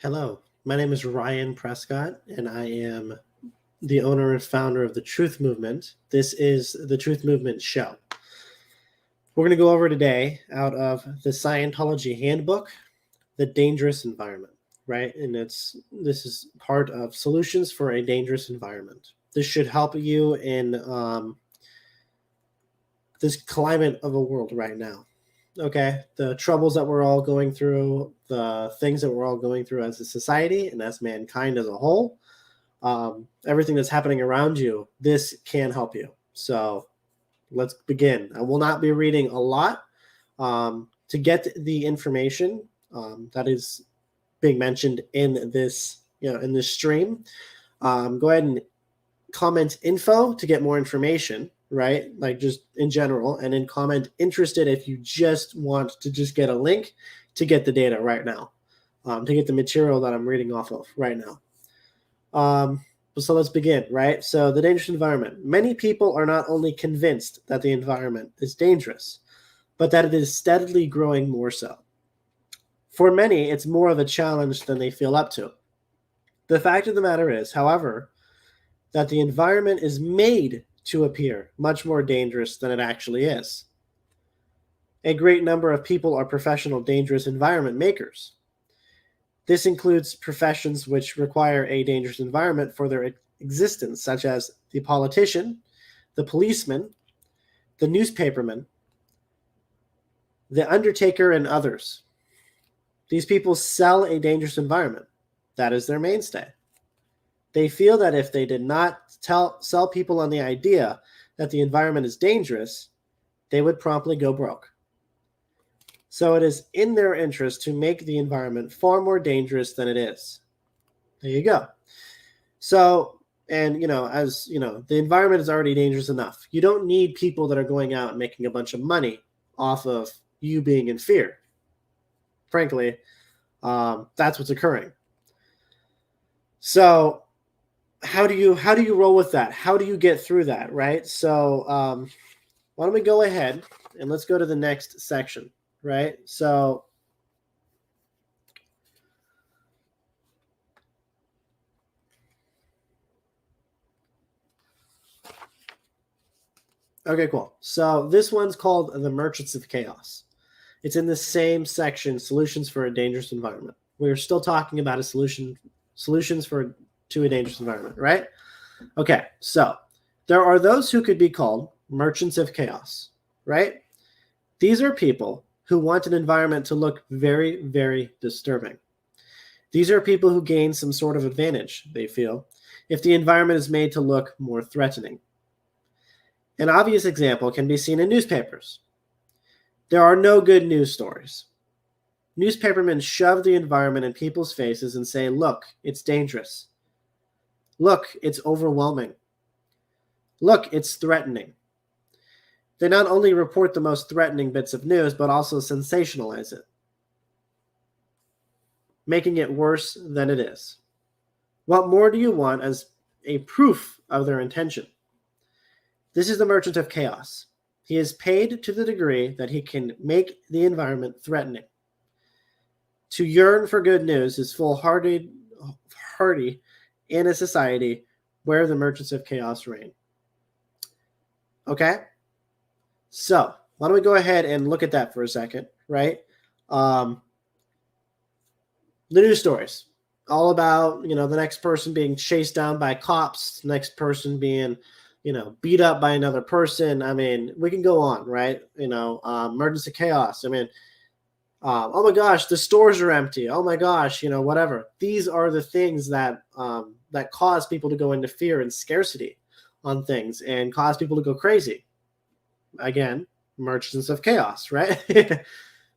Hello, my name is Ryan Prescott, and I am the owner and founder of the Truth Movement. This is the Truth Movement Show. We're going to go over today out of the Scientology Handbook, the dangerous environment, right? And this is part of solutions for a dangerous environment. This should help you in this climate of a world right now. Okay, the troubles that we're all going through, the things that we're all going through as a society and as mankind as a whole, everything that's happening around you, this can help you. So let's begin. I will not be reading a lot. To get the information that is being mentioned in this, in this stream, go ahead and comment info to get more information, right? Like just in general, and then comment interested if you just want to just get a link to get the data right now, to get the material that I'm reading off of right now. So let's begin, right? So the dangerous environment. Many people are not only convinced that the environment is dangerous, but that it is steadily growing more so. For many, it's more of a challenge than they feel up to. The fact of the matter is, however, that the environment is made to appear much more dangerous than it actually is. A great number of people are professional dangerous environment makers. This includes professions which require a dangerous environment for their existence, such as the politician, the policeman, the newspaperman, the undertaker, and others. These people sell a dangerous environment. That is their mainstay. They feel that if they did not sell people on the idea that the environment is dangerous, they would promptly go broke. So it is in their interest to make the environment far more dangerous than it is. There you go. So, and as the environment is already dangerous enough. You don't need people that are going out and making a bunch of money off of you being in fear. Frankly, that's what's occurring. So how do you roll with that? How do you get through that, right? So why don't we go ahead and let's go to the next section, right? So okay, cool. So this one's called The Merchants of Chaos. It's in the same section, Solutions for a Dangerous Environment. We're still talking about solutions to a dangerous environment, right? Okay, so there are those who could be called merchants of chaos, right? These are people who want an environment to look very, very disturbing. These are people who gain some sort of advantage, they feel, if the environment is made to look more threatening. An obvious example can be seen in newspapers. There are no good news stories. Newspapermen shove the environment in people's faces and say, look, it's dangerous. Look, it's overwhelming. Look, it's threatening. They not only report the most threatening bits of news, but also sensationalize it, making it worse than it is. What more do you want as a proof of their intention? This is the merchant of chaos. He is paid to the degree that he can make the environment threatening. To yearn for good news is foolhardy in a society where the merchants of chaos reign. Okay? So, why don't we go ahead and look at that for a second, right? The news stories, all about, the next person being chased down by cops, the next person being, beat up by another person. I mean, we can go on, right? Emergency chaos. I mean, oh my gosh, the stores are empty. Oh my gosh, whatever. These are the things that that cause people to go into fear and scarcity on things and cause people to go crazy. Again, merchants of chaos, right?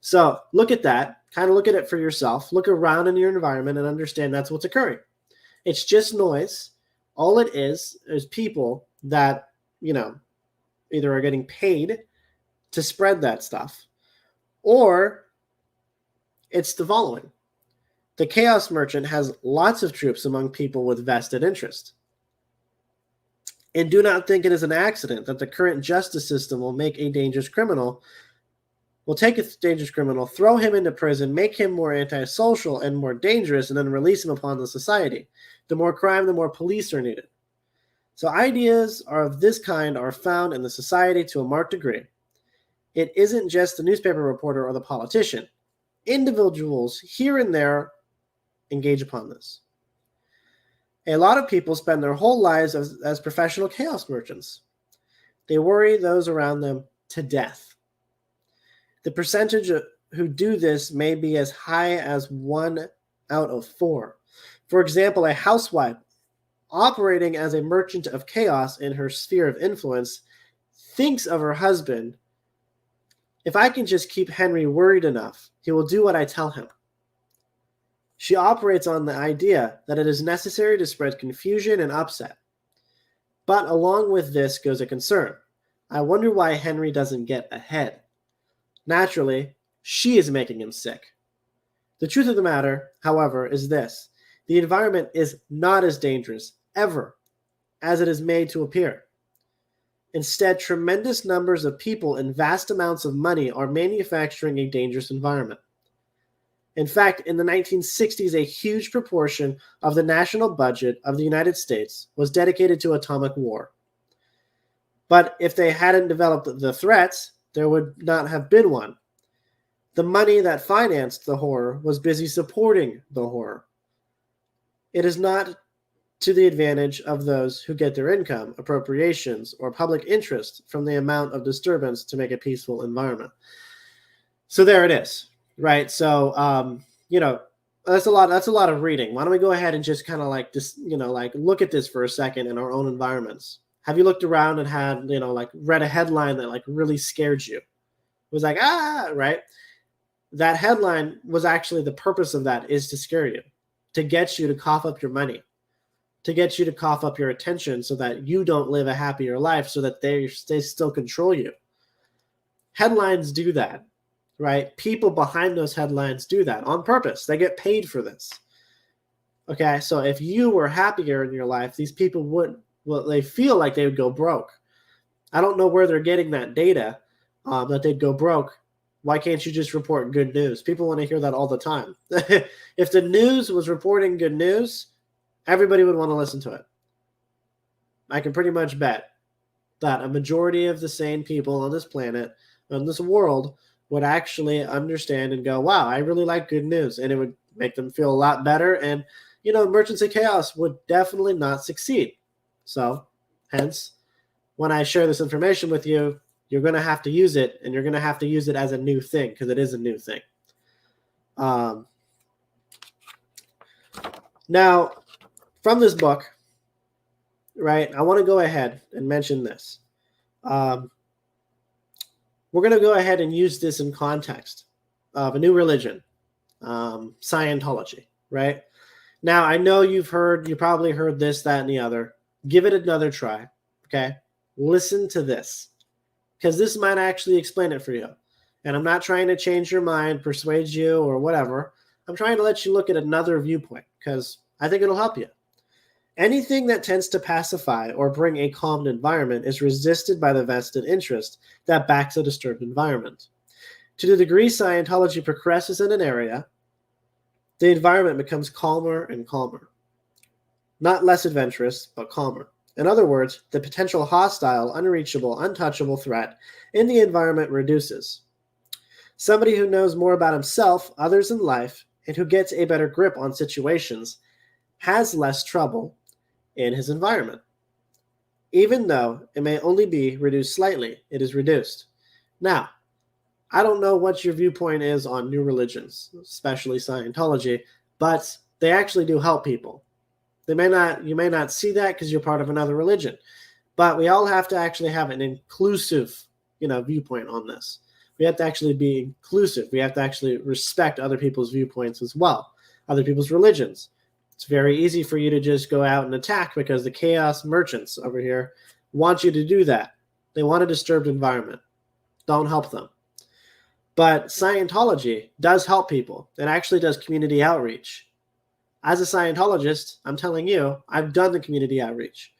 So look at that. Kind of look at it for yourself. Look around in your environment and understand that's what's occurring. It's just noise. All it is people that, either are getting paid to spread that stuff, or it's the following. The chaos merchant has lots of troops among people with vested interest. And do not think it is an accident that the current justice system will make a dangerous criminal We'll take a dangerous criminal, throw him into prison, make him more antisocial and more dangerous, and then release him upon the society. The more crime, the more police are needed. So ideas of this kind are found in the society to a marked degree. It isn't just the newspaper reporter or the politician. Individuals here and there engage upon this. A lot of people spend their whole lives as professional chaos merchants. They worry those around them to death. The percentage who do this may be as high as 1 out of 4. For example, a housewife operating as a merchant of chaos in her sphere of influence thinks of her husband, if I can just keep Henry worried enough, he will do what I tell him. She operates on the idea that it is necessary to spread confusion and upset. But along with this goes a concern. I wonder why Henry doesn't get ahead. Naturally, she is making him sick. The truth of the matter, however, is this. The environment is not as dangerous, ever, as it is made to appear. Instead, tremendous numbers of people and vast amounts of money are manufacturing a dangerous environment. In fact, in the 1960s, a huge proportion of the national budget of the United States was dedicated to atomic war. But if they hadn't developed the threats, there would not have been one. The money that financed the horror was busy supporting the horror. It is not to the advantage of those who get their income, appropriations, or public interest from the amount of disturbance to make a peaceful environment. So there it is, right? So, that's a lot of reading. Why don't we go ahead and just kind of like this, look at this for a second in our own environments. Have you looked around and had, read a headline that really scared you? It was like, right? That headline was actually, the purpose of that is to scare you, to get you to cough up your money, to get you to cough up your attention so that you don't live a happier life, so that they still control you. Headlines do that, right? People behind those headlines do that on purpose. They get paid for this. Okay, so if you were happier in your life, these people they feel like they would go broke. I don't know where they're getting that data that they'd go broke. Why can't you just report good news? People want to hear that all the time. If the news was reporting good news, everybody would want to listen to it. I can pretty much bet that a majority of the sane people on this planet, on this world, would actually understand and go, wow, I really like good news. And it would make them feel a lot better. And, Merchants of Chaos would definitely not succeed. So, hence, when I share this information with you, you're going to have to use it, and you're going to have to use it as a new thing, because it is a new thing. Now, from this book, right, I want to go ahead and mention this. We're going to go ahead and use this in context of a new religion, Scientology, right? Now, I know you probably heard this, that, and the other. Give it another try, okay? Listen to this, because this might actually explain it for you. And I'm not trying to change your mind, persuade you, or whatever. I'm trying to let you look at another viewpoint, because I think it'll help you. Anything that tends to pacify or bring a calmed environment is resisted by the vested interest that backs a disturbed environment. To the degree Scientology progresses in an area, the environment becomes calmer and calmer. Not less adventurous, but calmer. In other words, the potential hostile, unreachable, untouchable threat in the environment reduces. Somebody who knows more about himself, others, in life, and who gets a better grip on situations has less trouble in his environment. Even though it may only be reduced slightly, it is reduced. Now, I don't know what your viewpoint is on new religions, especially Scientology, but they actually do help people. You may not see that because you're part of another religion, but we all have to actually have an inclusive, viewpoint on this. We have to actually be inclusive. We have to actually respect other people's viewpoints as well, other people's religions. It's very easy for you to just go out and attack because the chaos merchants over here want you to do that. They want a disturbed environment. Don't help them. But Scientology does help people. It actually does community outreach. As a Scientologist, I'm telling you, I've done the community outreach.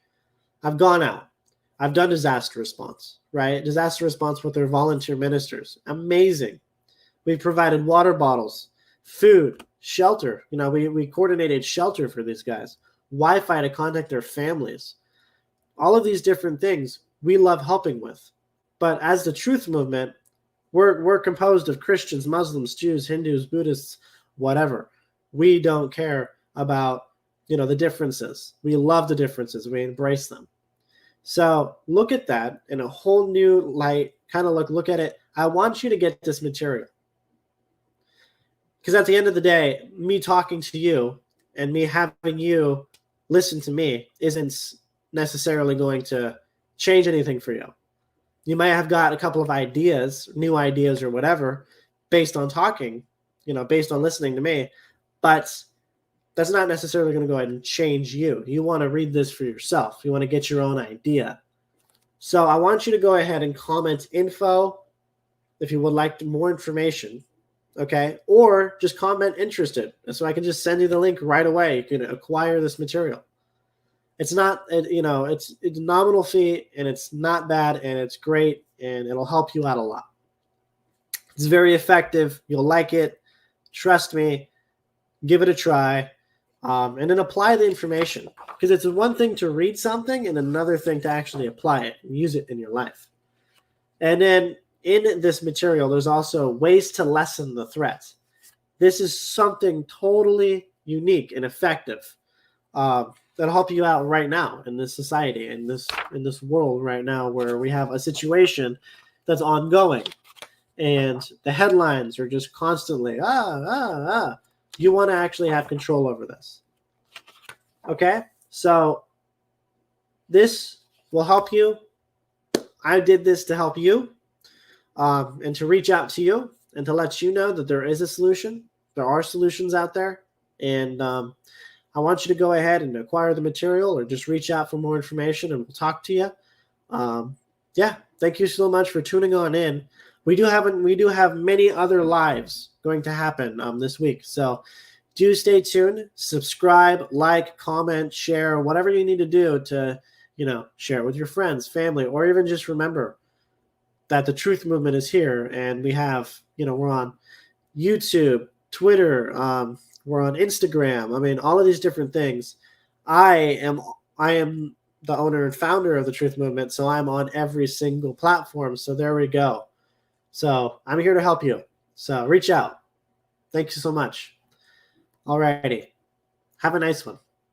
I've gone out. I've done disaster response, right? Disaster response with their volunteer ministers. Amazing. We've provided water bottles, food, shelter. We coordinated shelter for these guys, Wi-Fi to contact their families. All of these different things we love helping with. But as the Truth Movement, we're composed of Christians, Muslims, Jews, Hindus, Buddhists, whatever. We don't care about, the differences. We love the differences. We embrace them. So look at that in a whole new light, kind of look at it. I want you to get this material. Because at the end of the day, me talking to you and me having you listen to me isn't necessarily going to change anything for you. You might have got a couple of ideas, new ideas or whatever, based on talking, based on listening to me, but that's not necessarily going to go ahead and change you. You want to read this for yourself. You want to get your own idea. So I want you to go ahead and comment info if you would like more information, okay? Or just comment interested, so I can just send you the link right away. You can acquire this material. It's not, it's a nominal fee, and it's not bad, and it's great, and it'll help you out a lot. It's very effective. You'll like it. Trust me. Give it a try, and then apply the information, because it's one thing to read something and another thing to actually apply it and use it in your life. And then in this material, there's also ways to lessen the threat. This is something totally unique and effective. That'll help you out right now in this society, in this world right now, where we have a situation that's ongoing, and the headlines are just constantly You want to actually have control over this. Okay, so this will help you. I did this to help you, and to reach out to you and to let you know that there is a solution. There are solutions out there, and I want you to go ahead and acquire the material, or just reach out for more information, and we'll talk to you. Thank you so much for tuning on in. We do have many other lives going to happen this week, so do stay tuned. Subscribe, like, comment, share, whatever you need to do to share it with your friends, family, or even just remember that the Truth Movement is here, and we have we're on YouTube, Twitter. We're on Instagram. I mean, all of these different things. I am the owner and founder of the Truth Movement, so I'm on every single platform. So there we go. So I'm here to help you. So reach out. Thank you so much. All righty. Have a nice one.